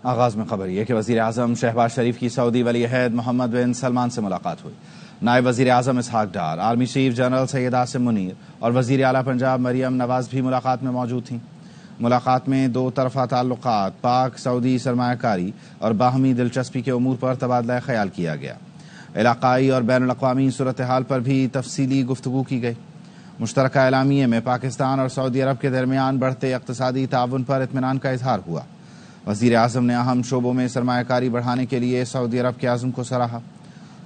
آغاز میں خبر یہ کہ وزیر اعظم شہباز شریف کی سعودی ولی عہد محمد بن سلمان سے ملاقات ہوئی۔ نائب وزیر اعظم Ishaq Dar, army chief general Syed Asim Munir اور وزیر اعلیٰ پنجاب مریم نواز بھی ملاقات میں موجود تھیں۔ ملاقات میں دو طرفہ تعلقات، پاک سعودی سرمایہ کاری اور باہمی دلچسپی کے امور پر تبادلہ خیال کیا گیا۔ علاقائی اور بین الاقوامی صورتحال پر بھی تفصیلی گفتگو کی گئی۔ مشترکہ اعلامیے میں پاکستان اور سعودی عرب کے درمیان بڑھتے اقتصادی تعاون پر اطمینان کا اظہار ہوا۔ وزیر اعظم نے اہم شعبوں میں سرمایہ کاری بڑھانے کے لیے سعودی عرب کے عزم کو سراہا۔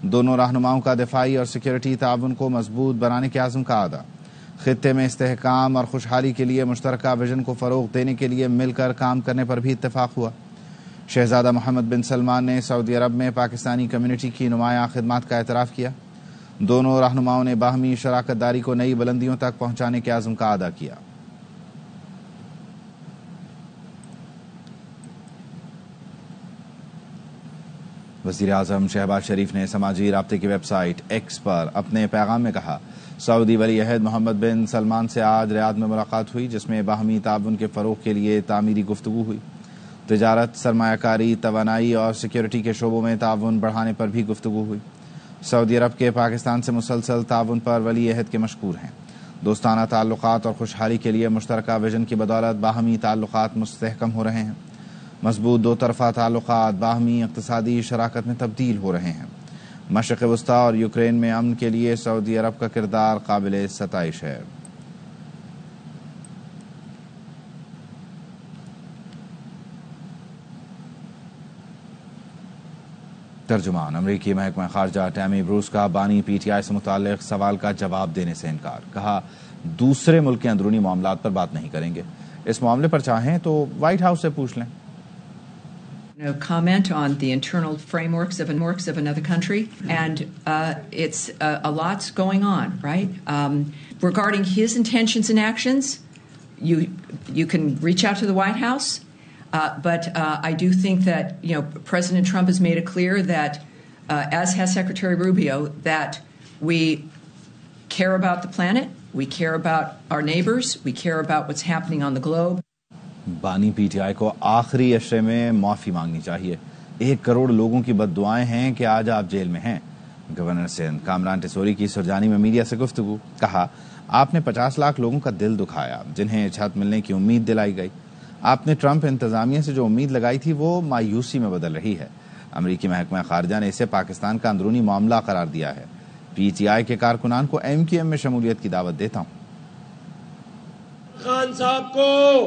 دونوں رہنماؤں کا دفاعی اور سیکورٹی تعاون کو مضبوط بنانے کے عزم کا اعادہ۔ خطے میں استحکام اور خوشحالی کے لیے مشترکہ وژن کو فروغ دینے کے لیے مل کر کام کرنے پر بھی اتفاق ہوا۔ شہزادہ محمد بن سلمان نے سعودی عرب میں پاکستانی کمیونٹی کی نمایاں خدمات کا اعتراف کیا۔ دونوں رہنماؤں نے باہمی شراکت داری کو نئی بلندیوں تک پہنچانے کے عزم کا اعادہ کیا۔ وزیر اعظم شہباز شریف نے سماجی رابطے کی ویب سائٹ ایکس پر اپنے پیغام میں کہا، سعودی ولی عہد محمد بن سلمان سے آج ریاض میں ملاقات ہوئی، جس میں باہمی تعاون کے فروغ کے لیے تعمیری گفتگو ہوئی۔ تجارت، سرمایہ کاری، توانائی اور سیکورٹی کے شعبوں میں تعاون بڑھانے پر بھی گفتگو ہوئی۔ سعودی عرب کے پاکستان سے مسلسل تعاون پر ولی عہد کے مشکور ہیں۔ دوستانہ تعلقات اور خوشحالی کے لیے مشترکہ وژن کی بدولت باہمی تعلقات مستحکم ہو رہے ہیں۔ مضبوط دو طرفہ تعلقات باہمی اقتصادی شراکت میں تبدیل ہو رہے ہیں۔ مشرق وسطیٰ اور یوکرین میں امن کے لیے سعودی عرب کا کردار قابل ستائش ہے۔ ترجمان امریکی محکمہ خارجہ ٹیمی بروس کا بانی پی ٹی آئی سے متعلق سوال کا جواب دینے سے انکار۔ کہا، دوسرے ملک کے اندرونی معاملات پر بات نہیں کریں گے، اس معاملے پر چاہیں تو وائٹ ہاؤس سے پوچھ لیں۔ No comment on the internal frameworks of another country, and it's a lot's going on, right? Regarding his intentions and actions, you can reach out to the White House, but I do think that President Trump has made it clear that, as has Secretary Rubio, that we care about the planet, we care about our neighbors, we care about what's happening on the globe. بانی P T I کو آخری اشرے میں معافی مانگنی چاہیے۔ 1 کروڑ لوگوں کی بد دعائیں ہیں کہ آج آپ جیل میں ہیں۔ گورنر سندھ کامران ٹیسوری کی سرجانی میں میڈیا سے گفتگو۔ کہا، آپ نے 50 لاکھ لوگوں کا دل دکھایا جنہیں چھت ملنے کی امید دلائی گئی۔ آپ نے ٹرمپ انتظامیہ سے جو امید لگائی تھی وہ مایوسی میں بدل رہی ہے۔ امریکی محکمہ خارجہ نے اسے پاکستان کا اندرونی معاملہ قرار دیا ہے۔ پی ٹی آئی کے کارکنان کو MQM میں شمولیت کی دعوت دیتا ہوں۔ خان صاحب کو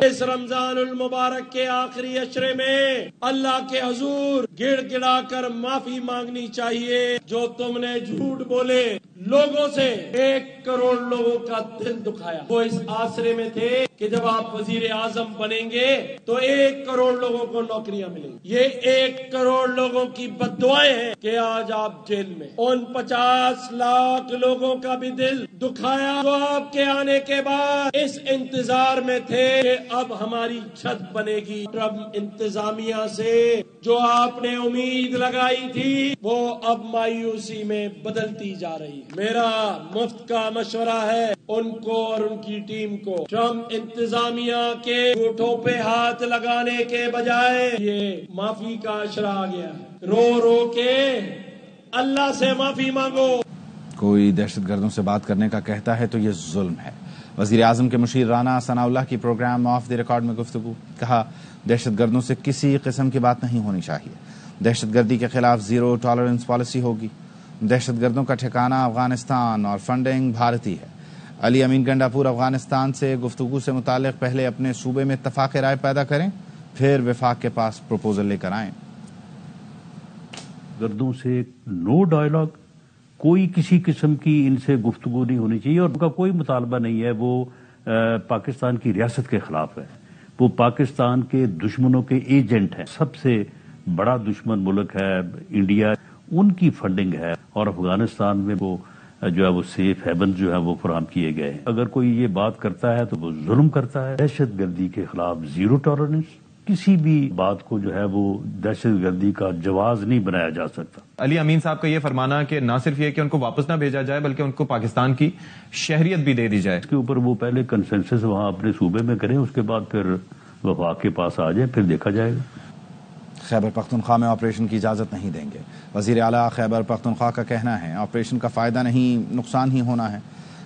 اس رمضان المبارک کے آخری اشرے میں اللہ کے حضور گڑ گڑا کر معافی مانگنی چاہیے۔ جو تم نے جھوٹ بولے، لوگوں سے 1 کروڑ لوگوں کا دل دکھایا، وہ اس آسرے میں تھے کہ جب آپ وزیر اعظم بنیں گے تو 1 کروڑ لوگوں کو نوکریاں ملیں گی۔ یہ 1 کروڑ لوگوں کی بد دعائیں ہیں کہ آج آپ جیل میں۔ ان 50 لاکھ لوگوں کا بھی دل دکھایا جو آپ کے آنے کے بعد اس انتظار میں تھے کہ اب ہماری چھت بنے گی۔ ٹرمپ انتظامیہ سے جو آپ نے امید لگائی تھی وہ اب مایوسی میں بدلتی جا رہی ہے۔ میرا مفت کا مشورہ ہے ان کو اور ان کی ٹیم کو، ٹرمپ انتظامیہ کے گھوٹوں پہ ہاتھ لگانے کے بجائے یہ معافی کا اشرا آ گیا ہے، رو رو کے اللہ سے معافی مانگو۔ کوئی دہشت گردوں سے بات کرنے کا کہتا ہے تو یہ ظلم ہے۔ وزیر اعظم کے مشیر رانا ثناء اللہ کی پروگرام آف دی ریکارڈ میں گفتگو۔ کہا، دہشت گردوں سے کسی قسم کی بات نہیں ہونی چاہیے۔ دہشت گردی کے خلاف زیرو ٹالرنس پالیسی ہوگی۔ دہشت گردوں کا ٹھکانہ افغانستان اور فنڈنگ بھارتی ہے۔ علی امین گنڈاپور افغانستان سے گفتگو سے متعلق پہلے اپنے صوبے میں اتفاق رائے پیدا کریں، پھر وفاق کے پاس پروپوزل لے کر آئیں۔ گردوں سے نو ڈائلاگ، کوئی کسی قسم کی ان سے گفتگو نہیں ہونی چاہیے، اور ان کا کوئی مطالبہ نہیں ہے وہ پاکستان کی ریاست کے خلاف ہے۔ وہ پاکستان کے دشمنوں کے ایجنٹ ہیں۔ سب سے بڑا دشمن ملک ہے انڈیا، ان کی فنڈنگ ہے، اور افغانستان میں وہ جو ہے وہ سیف ہیون جو ہے وہ فراہم کیے گئے ہیں۔ اگر کوئی یہ بات کرتا ہے تو وہ ظلم کرتا ہے۔ دہشت گردی کے خلاف زیرو ٹالرنس، کسی بھی بات کو جو ہے وہ دہشت گردی کا جواز نہیں بنایا جا سکتا۔ علی امین صاحب کا یہ فرمانا کہ نہ صرف یہ کہ ان کو واپس نہ بھیجا جائے بلکہ ان کو پاکستان کی شہریت بھی دے دی جائے، اس کے اوپر وہ پہلے کنسنسس وہاں اپنے صوبے میں کریں، اس کے بعد پھر وفاق کے پاس آ جائیں، پھر دیکھا جائے گا۔ خیبر پختونخوا میں آپریشن کی اجازت نہیں دیں گے. وزیر اعلیٰ خیبر پختونخوا کا کہنا ہے آپریشن کا فائدہ نہیں نقصان ہی ہونا ہے.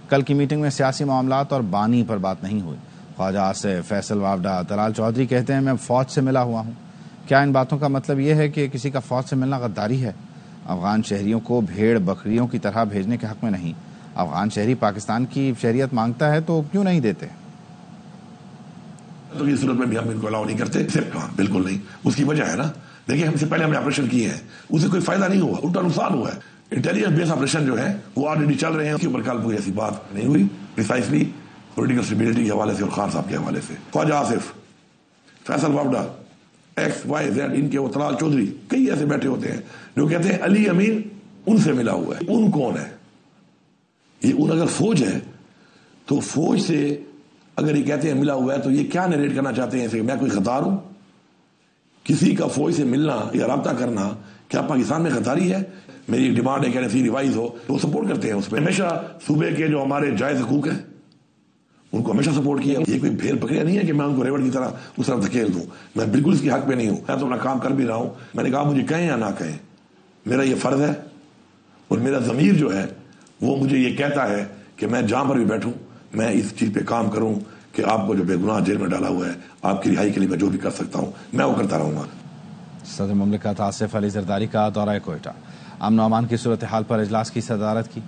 کل کی میٹنگ میں سیاسی معاملات اور بانی پر بات نہیں ہوئی. خواجہ آصف، فیصل وافڈہ، طلال چودھری کہتے ہیں میں فوج سے ملا ہوا ہوں. کیا ان باتوں کا مطلب یہ ہے کہ کسی کا فوج سے ملنا غداری ہے؟ افغان شہریوں کو بھیڑ بکریوں کی طرح بھیجنے کے حق میں نہیں. افغان شہری پاکستان کی شہریت مانگتا ہے تو کیوں نہیں دیتے؟ تو اس صورت میں بھی ہم ان کو الاؤ نہیں کرتے. ہاں بالکل نہیں. اس کی وجہ ہے نا، دیکھیے ہم سے پہلے ہم نے آپریشن کیے ہیں، اسے کوئی فائدہ نہیں ہوا، الٹا نقصان ہوا ہے. انٹیلیجنس بیس آپریشن جو ہے وہ آلریڈی چل رہے ہیں، اس کے اوپر کل کوئی ایسی بات نہیں ہوئی پریسائسلی پولیٹیکل اسٹیبلٹی کے حوالے سے اور خان صاحب کے حوالے سے. Khawaja Asif, Faisal Vawda, X Y Z, ان کے وہ طلال چودھری، کئی ایسے بیٹھے ہوتے ہیں جو کہتے ہیں علی امین ان سے ملا ہوا ہے. ان کون ہے؟ یہ ان اگر فوج ہے تو فوج سے اگر یہ کہتے ہیں ملا ہوا ہے تو یہ کیا نریٹ کرنا چاہتے ہیں کہ میں کوئی غدار ہوں؟ کسی کا فوج سے ملنا یا رابطہ کرنا کیا پاکستان میں غداری ہے؟ میری ڈیمانڈ ہے کہ ایسی ریوائز ہو تو وہ سپورٹ کرتے ہیں. اس میں ہمیشہ صوبے کے جو ہمارے جائز حقوق ہیں ان کو ہمیشہ سپورٹ کیا. یہ کوئی بھیڑ بکریاں نہیں ہے کہ میں ان کو ریوڑ کی طرح اس طرف دھکیل دوں. میں بالکل اس کے حق پہ نہیں ہوں. میں تو اپنا کام کر بھی رہا ہوں. میں نے کہا مجھے کہیں یا نہ کہیں میرا یہ فرض ہے اور میرا ضمیر جو ہے وہ مجھے یہ کہتا ہے کہ میں جہاں پر بھی بیٹھوں میں اس چیز پہ کام کروں کہ آپ کو جو بے گناہ جیل میں ڈالا ہوا ہے آپ کی رہائی کے لیے میں جو بھی کر سکتا ہوں میں وہ کرتا رہوں گا. صدر مملکت آصف علی زرداری کا دورہ کوئٹہ. امن و امان کی صورتحال پر اجلاس کی صدارت کی.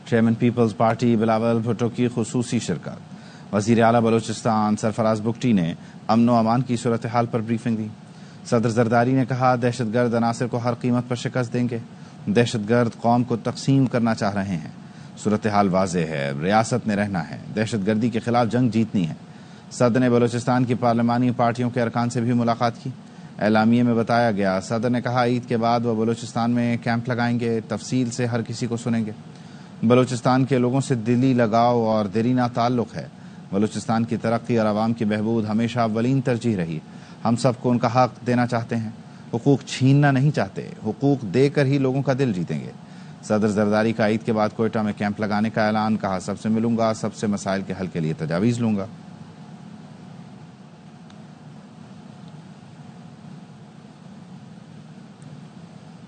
Chairman Peoples Party Bilawal Bhutto کی خصوصی شرکت. وزیر اعلیٰ بلوچستان سرفراز بگٹی نے امن و امان کی صورتحال پر بریفنگ دی. صدر زرداری نے کہا دہشت گرد عناصر کو ہر قیمت پر شکست دیں گے. دہشت گرد قوم کو تقسیم کرنا چاہ رہے ہیں. صورتحال واضح ہے، ریاست میں رہنا ہے، دہشت گردی کے خلاف جنگ جیتنی ہے. صدر نے بلوچستان کی پارلیمانی پارٹیوں کے ارکان سے بھی ملاقات کی. اعلامیے میں بتایا گیا صدر نے کہا عید کے بعد وہ بلوچستان میں کیمپ لگائیں گے، تفصیل سے ہر کسی کو سنیں گے. بلوچستان کے لوگوں سے دلی لگاؤ اور دیرینہ تعلق ہے. بلوچستان کی ترقی اور عوام کی بہبود ہمیشہ اولین ترجیح رہی. ہم سب کو ان کا حق دینا چاہتے ہیں، حقوق چھیننا نہیں چاہتے، حقوق دے کر ہی لوگوں کا دل جیتیں گے. صدر زرداری کا عید کے بعد کوئٹہ میں کیمپ لگانے کا اعلان. کہا سب سے ملوں گا، سب سے مسائل کے حل کے لیے تجاویز لوں گا.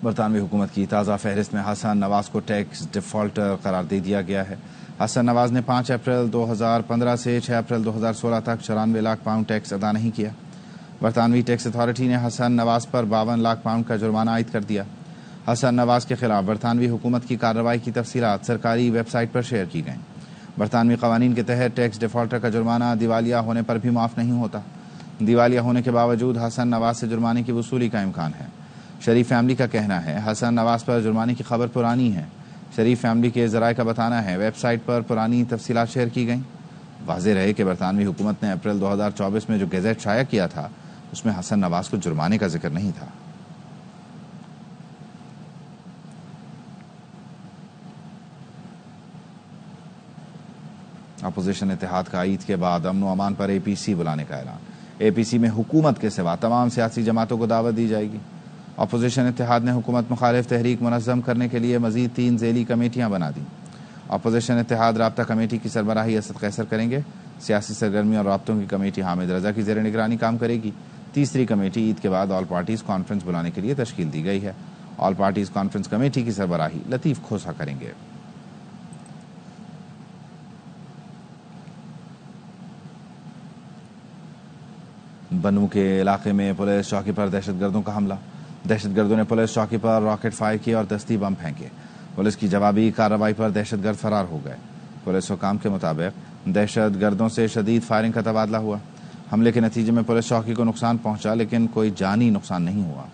برطانوی حکومت کی تازہ فہرست میں حسن نواز کو ٹیکس ڈیفالٹر قرار دے دیا گیا ہے. حسن نواز نے 5 اپریل 2015 سے 6 اپریل 2016 تک 94 لاکھ پاؤنڈ ٹیکس ادا نہیں کیا. برطانوی ٹیکس اتھارٹی نے حسن نواز پر 52 لاکھ پاؤنڈ کا جرمانہ عائد کر دیا. حسن نواز کے خلاف برطانوی حکومت کی کارروائی کی تفصیلات سرکاری ویب سائٹ پر شیئر کی گئیں. برطانوی قوانین کے تحت ٹیکس ڈیفالٹر کا جرمانہ دیوالیہ ہونے پر بھی معاف نہیں ہوتا. دیوالیہ ہونے کے باوجود حسن نواز سے جرمانے کی وصولی کا امکان ہے. شریف فیملی کا کہنا ہے حسن نواز پر جرمانے کی خبر پرانی ہے. شریف فیملی کے ذرائع کا بتانا ہے ویب سائٹ پر پرانی تفصیلات شیئر کی گئیں. واضح رہے کہ برطانوی حکومت نے اپریل 2024 میں جو گیزٹ شائع کیا تھا اس میں حسن نواز کو جرمانے کا ذکر نہیں تھا. اپوزیشن اتحاد کا عید کے بعد امن و امان پر APC بلانے کا اعلان. APC میں حکومت کے سوا تمام سیاسی جماعتوں کو دعوت دی جائے گی. اپوزیشن اتحاد نے حکومت مخالف تحریک منظم کرنے کے لیے مزید 3 ذیلی کمیٹیاں بنا دیں. اپوزیشن اتحاد رابطہ کمیٹی کی سربراہی اسد قیصر کریں گے. سیاسی سرگرمی اور رابطوں کی کمیٹی حامد رضا کی زیر نگرانی کام کرے گی. تیسری کمیٹی عید کے بعد آل پارٹیز کانفرنس بلانے کے لیے تشکیل دی گئی ہے. آل پارٹیز کانفرنس کمیٹی کی سربراہی لطیف کھوسا کریں گے. بنو کے علاقے میں پولیس چوکی پر دہشت گردوں کا حملہ. دہشت گردوں نے پولیس چوکی پر راکٹ فائر کیے اور دستی بم پھینکے. پولیس کی جوابی کارروائی پر دہشت گرد فرار ہو گئے. پولیس حکام کے مطابق دہشت گردوں سے شدید فائرنگ کا تبادلہ ہوا. حملے کے نتیجے میں پولیس چوکی کو نقصان پہنچا لیکن کوئی جانی نقصان نہیں ہوا.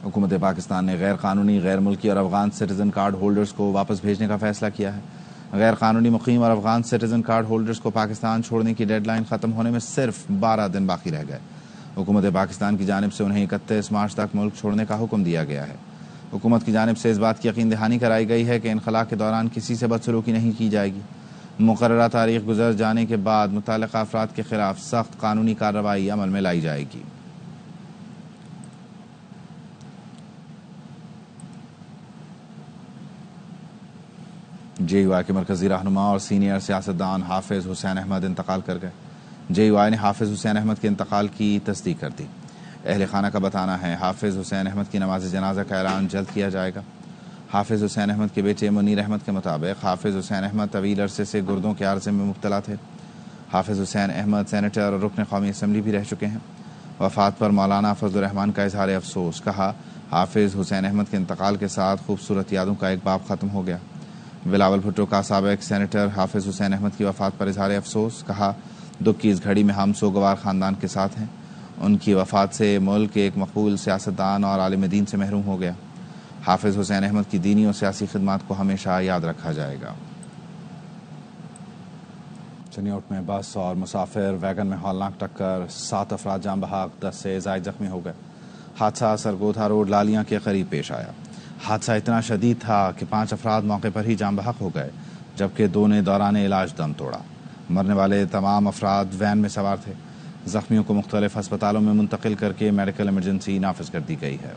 حکومت پاکستان نے غیر قانونی غیر ملکی اور افغان سٹیزن کارڈ ہولڈرز کو واپس بھیجنے کا فیصلہ کیا ہے. غیر قانونی مقیم اور افغان سٹیزن کارڈ ہولڈرز کو پاکستان چھوڑنے کی ڈیڈ لائن ختم ہونے میں صرف 12 دن باقی رہ گئے. حکومت پاکستان کی جانب سے انہیں 31 مارچ تک ملک چھوڑنے کا حکم دیا گیا ہے. حکومت کی جانب سے اس بات کی یقین دہانی کرائی گئی ہے کہ انخلاء کے دوران کسی سے بدسلوکی نہیں کی جائے گی. مقررہ تاریخ گزر جانے کے بعد متعلقہ افراد کے خلاف سخت قانونی کارروائی عمل میں لائی جائے گی. JUI کے مرکزی رہنما اور سینئر سیاستدان حافظ حسین احمد انتقال کر گئے. JUI نے حافظ حسین احمد کے انتقال کی تصدیق کر دی. اہل خانہ کا بتانا ہے حافظ حسین احمد کی نماز جنازہ کا اعلان جلد کیا جائے گا. حافظ حسین احمد کے بیٹے منیر احمد کے مطابق حافظ حسین احمد طویل عرصے سے گردوں کے عارضے میں مبتلا تھے. حافظ حسین احمد سینیٹر اور رکن قومی اسمبلی بھی رہ چکے ہیں. وفات پر مولانا فضل الرحمان کا اظہار افسوس. کہا حافظ حسین احمد کے انتقال کے ساتھ خوبصورت یادوں کا ایک باب ختم ہو گیا. بلاول بھٹو کا سابق سینیٹر حافظ حسین احمد کی وفات پر اظہار افسوس. کہا دکھ کی اس گھڑی میں ہم سوگوار خاندان کے ساتھ ہیں. ان کی وفات سے ملک ایک مقبول سیاستدان اور عالم دین سے محروم ہو گیا. حافظ حسین احمد کی دینی اور سیاسی خدمات کو ہمیشہ یاد رکھا جائے گا. چنیوٹ میں بس اور مسافر ویگن میں ہولناک ٹکر، 7 افراد جاں بحق، 10 سے زائد زخمی ہو گئے. حادثہ سرگودھا روڈ لالیاں کے قریب پیش آیا. حادثہ اتنا شدید تھا کہ 5 افراد موقع پر ہی جاں بحق ہو گئے، جبکہ 2 نے دوران علاج دم توڑا. مرنے والے تمام افراد وین میں سوار تھے. زخمیوں کو مختلف ہسپتالوں میں منتقل کر کے میڈیکل ایمرجنسی نافذ کر دی گئی ہے.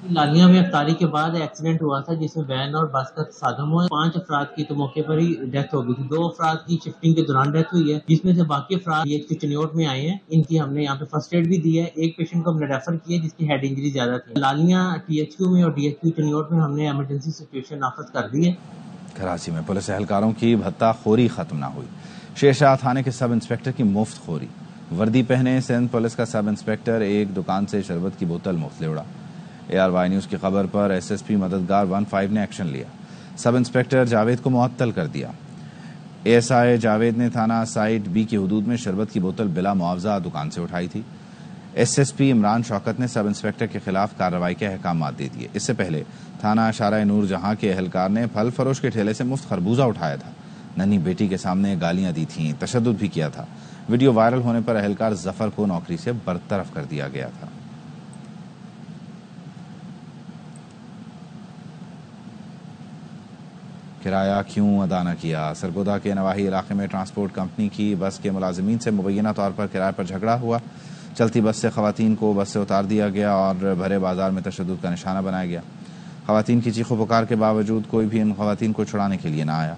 لالیاں میں افطاری کے بعد ایکسیڈنٹ ہوا تھا جس میں وین اور بس کا تصادم ہوا. 5 افراد کی تو موقع پر ہی ڈیتھ ہو گئی تھی. 2 افراد کی شفٹنگ کے دوران ڈیتھ ہوئی ہے، جس میں سے باقی افراد یہ چنیوٹ میں آئے ہیں. ان کی ہم نے یہاں پہ فرسٹ ایڈ بھی دی ہے. ایک پیشنٹ کو ہم نے ریفر کیا جس کی ہیڈ انجری زیادہ تھی. لالیاں THQ میں اور DHQ چنیوٹ میں ہم نے ایمرجنسی سچویشن نافذ کر دی ہے. کراچی میں پولیس اہلکاروں کی بھتہ خوری ختم نہ ہوئی. شیرشاہ تھانے کے سب انسپکٹر کی مفت خوری. وردی پہنے سندھ پولیس کا سب انسپکٹر ایک دکان سے شربت کی بوتل مفت لے اڑا. ARY نیوز کی خبر پر SSP مددگار 15 نے ایکشن لیا. سب انسپکٹر جاوید کو معطل کر دیا. ASI جاوید نے تھانہ سائٹ B کی حدود میں شربت کی بوتل بلا معاوضہ دکان سے اٹھائی تھی. SSP عمران شوکت نے سب انسپکٹر کے خلاف کارروائی کے احکامات دے دیے. اس سے پہلے تھانہ شارع نور جہاں کے اہلکار نے پھل فروش کے ٹھیلے سے مفت خربوزہ اٹھایا تھا. ننھی بیٹی کے سامنے گالیاں دی تھیں، تشدد بھی کیا تھا. ویڈیو وائرل ہونے پر اہلکار ظفر کو نوکری سے برطرف کر دیا گیا تھا. کرایہ کیوں ادا نہ کیا؟ سرگودھا کے نواحی علاقے میں ٹرانسپورٹ کمپنی کی بس کے ملازمین سے مبینہ طور پر کرائے پر جھگڑا ہوا. چلتی بس سے خواتین کو بس سے اتار دیا گیا اور بھرے بازار میں تشدد کا نشانہ بنایا گیا. خواتین کی چیخ و پکار کے باوجود کوئی بھی ان خواتین کو چھڑانے کے لیے نہ آیا.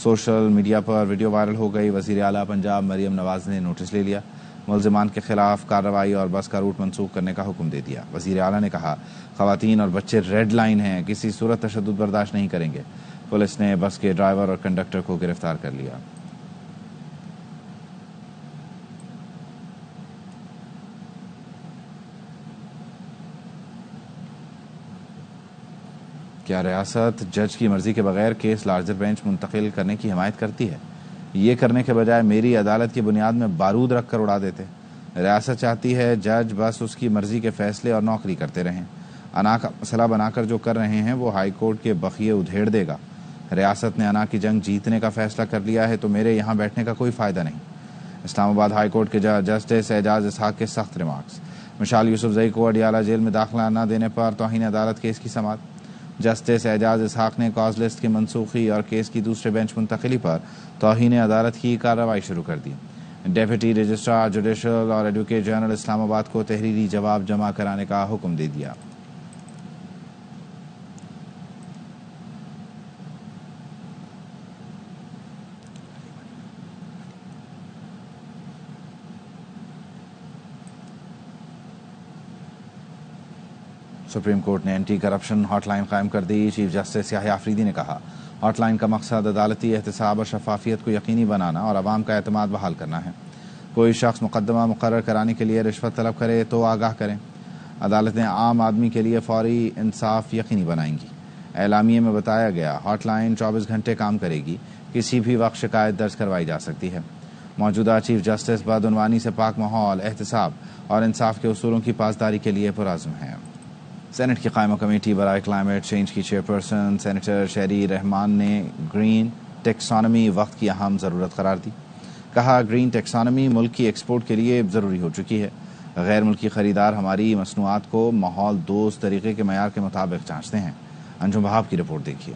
سوشل میڈیا پر ویڈیو وائرل ہو گئی. وزیر اعلیٰ پنجاب مریم نواز نے نوٹس لے لیا. ملزمان کے خلاف کارروائی اور بس کا روٹ منسوخ کرنے کا حکم دے دیا. وزیر اعلیٰ نے کہا خواتین اور بچے ریڈ لائن ہیں، کسی صورت تشدد برداشت نہیں کریں گے. پولیس نے بس کے ڈرائیور اور کنڈکٹر کو گرفتار کر لیا. کیا ریاست جج کی مرضی کے بغیر کیس لارجر بینچ منتقل کرنے کی حمایت کرتی ہے؟ یہ کرنے کے بجائے میری عدالت کی بنیاد میں بارود رکھ کر اڑا دیتے. ریاست چاہتی ہے جج بس اس کی مرضی کے فیصلے اور نوکری کرتے رہیں. انا کا مسئلہ بنا کر جو کر رہے ہیں وہ ہائی کورٹ کے بخیے ادھیڑ دے گا. ریاست نے انا کی جنگ جیتنے کا فیصلہ کر لیا ہے تو میرے یہاں بیٹھنے کا کوئی فائدہ نہیں. اسلام آباد ہائی کورٹ کے جسٹس اعجاز اسحاق کے سخت ریمارکس. مشال یوسفزئی کو اڈیالہ جیل میں داخلہ نہ دینے پر توہین عدالت کیس کی سماعت. جسٹس اعجاز اسحاق نے کاز لسٹ کی منسوخی اور کیس کی دوسرے بینچ منتقلی پر توہین عدالت کی کارروائی شروع کر دی. ڈیپٹی رجسٹرار جوڈیشل اور ایڈوکیٹ جنرل اسلام آباد کو تحریری جواب جمع کرانے کا حکم دے دیا. سپریم کورٹ نے اینٹی کرپشن ہاٹ لائن قائم کر دی. چیف جسٹس یحییٰ آفریدی نے کہا ہاٹ لائن کا مقصد عدالتی احتساب اور شفافیت کو یقینی بنانا اور عوام کا اعتماد بحال کرنا ہے. کوئی شخص مقدمہ مقرر کرانے کے لیے رشوت طلب کرے تو آگاہ کریں. عدالتیں عام آدمی کے لیے فوری انصاف یقینی بنائیں گی. اعلامیے میں بتایا گیا ہاٹ لائن 24 گھنٹے کام کرے گی. کسی بھی وقت شکایت درج کروائی جا سکتی ہے. موجودہ چیف جسٹس بدعنوانی سے پاک ماحول، احتساب اور انصاف کے اصولوں کی پاسداری کے لیے پرعزم ہیں. سینٹ کی قائمہ کمیٹی برائے کلائمیٹ چینج کی چیئرپرسن سینیٹر شہری رحمان نے گرین ٹیکسانومی وقت کی اہم ضرورت قرار دی. کہا گرین ٹیکسانومی ملک کی ایکسپورٹ کے لیے ضروری ہو چکی ہے. غیر ملکی خریدار ہماری مصنوعات کو ماحول دوست طریقے کے معیار کے مطابق جانچتے ہیں. انجم وہاب کی رپورٹ دیکھیے.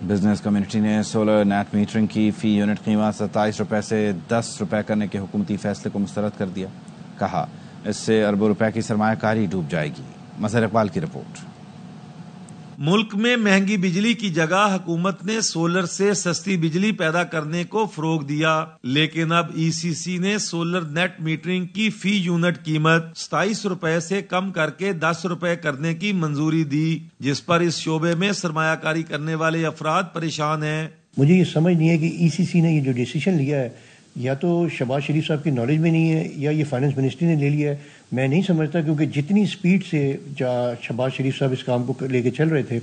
بزنس کمیونٹی نے سولر نیٹ میٹرنگ کی فی یونٹ قیمت 27 روپے سے 10 روپے کرنے کے حکومتی فیصلے کو مسترد کر دیا. کہا اس سے اربوں روپے کی سرمایہ کاری ڈوب جائے گی. مظہر اقبال کی رپورٹ. ملک میں مہنگی بجلی کی جگہ حکومت نے سولر سے سستی بجلی پیدا کرنے کو فروغ دیا، لیکن اب ای سی سی نے سولر نیٹ میٹرنگ کی فی یونٹ قیمت 27 روپے سے کم کر کے 10 روپے کرنے کی منظوری دی، جس پر اس شعبے میں سرمایہ کاری کرنے والے افراد پریشان ہیں. مجھے یہ سمجھ نہیں ہے کہ ای سی سی نے یہ جو ڈیسیشن لیا ہے یا تو شہباز شریف صاحب کی نالج میں نہیں ہے یا یہ فائنانس منسٹری نے لے لیا ہے. میں نہیں سمجھتا، کیونکہ جتنی سپیڈ سے شہباز شریف صاحب اس کام کو لے کے چل رہے تھے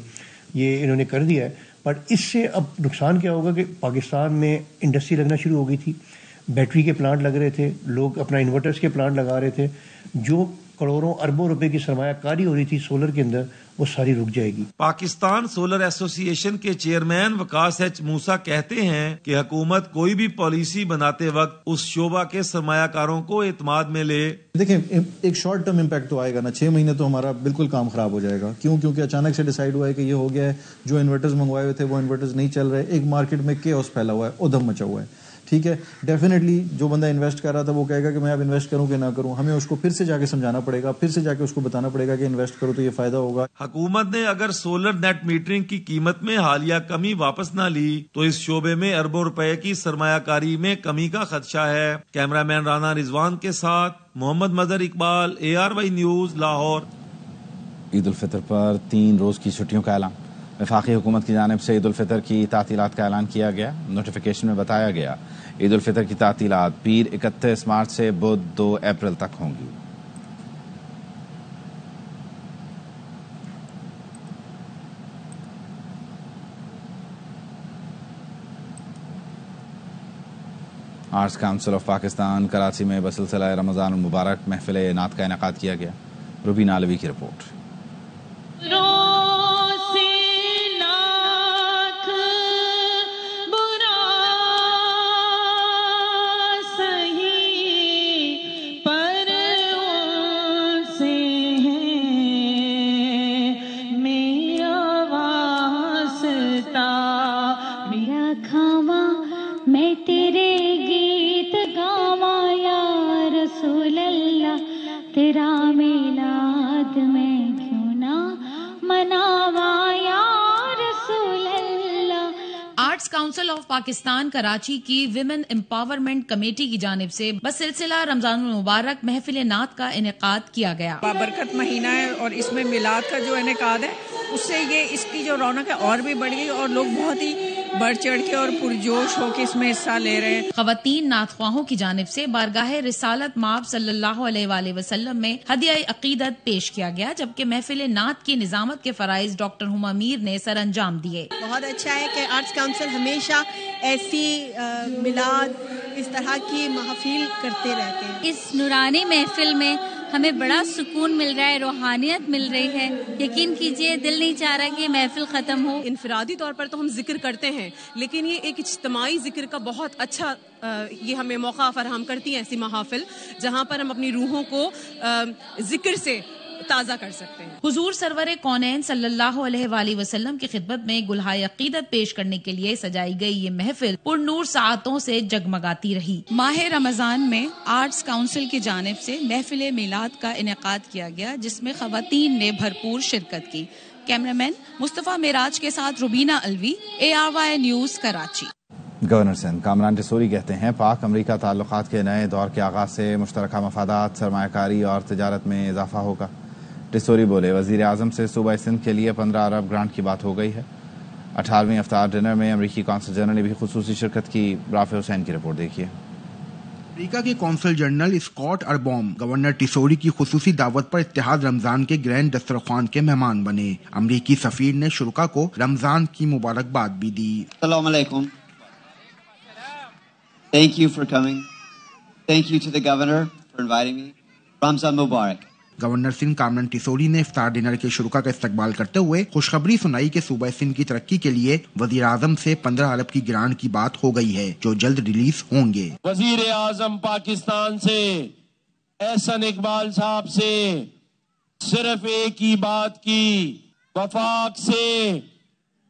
یہ انہوں نے کر دیا ہے. بٹ اس سے اب نقصان کیا ہوگا کہ پاکستان میں انڈسٹری لگنا شروع ہو گئی تھی، بیٹری کے پلانٹ لگ رہے تھے، لوگ اپنا انورٹرز کے پلانٹ لگا رہے تھے، جو کروڑوں اربوں روپے کی سرمایہ کاری ہو رہی تھی سولر کے اندر وہ ساری رک جائے گی. پاکستان سولر ایسوسی ایشن کے چیئرمین وقاص ایچ موسیٰ کہتے ہیں کہ حکومت کوئی بھی پالیسی بناتے وقت اس شعبہ کے سرمایہ کاروں کو اعتماد میں لے. دیکھیں ایک شارٹ ٹرم امپیکٹ تو آئے گا نا، 6 مہینے تو ہمارا بالکل کام خراب ہو جائے گا. کیونکہ اچانک سے ڈیسائیڈ ہوا ہے کہ یہ ہو گیا ہے، جو انورٹرز منگوائے ہوئے تھے وہ انورٹرز نہیں چل رہے، ایک مارکیٹ میں کیوس پھیلا ہوا ہے، ادھم مچا ہوا ہے. ٹھیک ہے، ڈیفینیٹلی جو بندہ انویسٹ کر رہا تھا وہ کہے گا کہ میں اب انویسٹ کروں کہ نہ کروں. ہمیں اس کو پھر سے جا کے سمجھانا پڑے گا، پھر سے جا کے اس کو بتانا پڑے گا کہ انویسٹ کرو تو یہ فائدہ ہوگا. حکومت نے اگر سولر نیٹ میٹرنگ کی قیمت میں حالیہ کمی واپس نہ لی تو اس شعبے میں اربوں روپے کی سرمایہ کاری میں کمی کا خدشہ ہے. کیمرہ مین رانا رضوان کے ساتھ محمد مظہر اقبال، ARY نیوز، لاہور. عید الفطر پر 3 روز کی چھٹیوں کا اعلان. وفاقی حکومت کی جانب سے عید الفطر کی تعطیلات کا اعلان کیا گیا. نوٹیفیکیشن میں بتایا گیا عید الفطر کی تعطیلات پیر 31 مارچ سے بدھ 2 اپریل تک ہوں گی. Arts council of Pakistan Karachi میں بسلسلہ رمضان المبارک محفل نعت کا انعقاد کیا گیا. روبینہ علوی کی report. Council of Pakistan Karachi کی ویمن امپاورمنٹ کمیٹی کی جانب سے بسلسلہ رمضان المبارک محفل نعت کا انعقاد کیا گیا. بابرکت مہینہ ہے اور اس میں میلاد کا جو انعقاد ہے اس سے یہ اس کی جو رونق ہے اور بھی بڑھ گئی اور لوگ بہت ہی بڑھ چڑھ کے اور پرجوش ہو کے اس میں حصہ لے رہے ہیں. خواتین نعت خواہوں کی جانب سے بارگاہ رسالت مآب صلی اللہ علیہ وآلہ وسلم میں ہدیہ عقیدت پیش کیا گیا، جبکہ محفل نعت کی نظامت کے فرائض ڈاکٹر ہما میر نے سر انجام دیے. بہت اچھا ہے کہ آرٹس کونسل ہمیشہ ایسی میلاد اس طرح کی محافل کرتے رہتے ہیں. اس نورانی محفل میں ہمیں بڑا سکون مل رہا ہے، روحانیت مل رہی ہے. یقین کیجئے دل نہیں چاہ رہا کہ یہ محفل ختم ہو. انفرادی طور پر تو ہم ذکر کرتے ہیں، لیکن یہ ایک اجتماعی ذکر کا بہت اچھا یہ ہمیں موقع فراہم کرتی ہیں ایسی محافل جہاں پر ہم اپنی روحوں کو ذکر سے تازہ کر سکتے ہیں. حضور سرور کونین صلی اللہ علیہ وآلہ وسلم کی خدمت میں گلہائے عقیدت پیش کرنے کے لیے سجائی گئی یہ محفل پر نور ساعتوں سے جگمگاتی رہی. ماہ رمضان میں آرٹس کونسل کی جانب سے محفل میلاد کا انعقاد کیا گیا، جس میں خواتین نے بھرپور شرکت کی. کیمرامین مصطفیٰ معراج کے ساتھ Rubina Alvi, ARY news Karachi. Governor Sindh Kamran Tessori کہتے ہیں پاک امریکہ تعلقات کے نئے دور کے آغاز سے مشترکہ مفادات، سرمایہ کاری اور تجارت میں اضافہ ہوگا. ٹسوری بولے وزیر اعظم سے صوبہ سندھ کے لیے 15 ارب گرانٹ کی بات ہو گئی ہے. 18ویں افطار ڈنر میں امریکی کونسل جنرل نے بھی خصوصی شرکت کی. رافع حسین کی رپورٹ دیکھیے. امریکہ کے council general Scott اربوم governor Tessori کی خصوصی دعوت پر اتحاد رمضان کے گرینڈ دسترخوان کے مہمان بنے. امریکی سفیر نے شرکاء کو رمضان کی مبارکباد بھی دی. السلام علیکم. Thank you for coming. Thank you to the governor for inviting me. Ramzan Mubarak. Governor Sindh Kamran Tessori نے افطار ڈنر کے شرکاء کا استقبال کرتے ہوئے خوشخبری سنائی کہ صوبہ سندھ کی ترقی کے لیے وزیر اعظم سے 15 ارب کی گرانٹ کی بات ہو گئی ہے جو جلد ریلیز ہوں گے. وزیر اعظم پاکستان سے احسن اقبال صاحب سے صرف ایک ہی بات کی، وفاق سے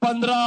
15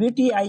VTI